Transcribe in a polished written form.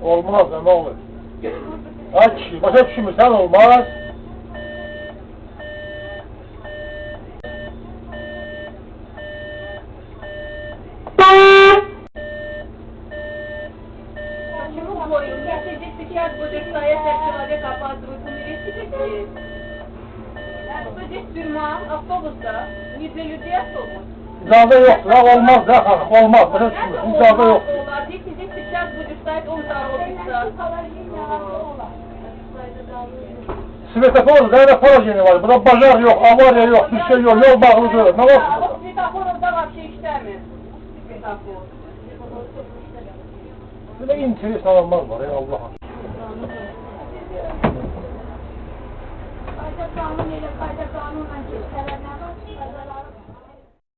Olmaz ne olur. Ay kişi, başa düşmürsən olmaz. Сейчас будет стоять человек, опаздывает в университете. Здесь тюрьма, автобуста, не для людей автобус. İcazə yoxdur, olmaz da xanım, olmaz, başa düşmürsən, icazə yoxdur. Если здесь сейчас будет стоять, он торопится. Svetofor, da parajeni var, burada bacar yok, avariya yok, bir şey yok, yol bağlıdır, ne var burada? Светофоров да вообще işlemiyor. Sветофор. Böyle interes adamlar var ya Allah'a. Kayda kanun ile kayda kanunla geçseler ne var?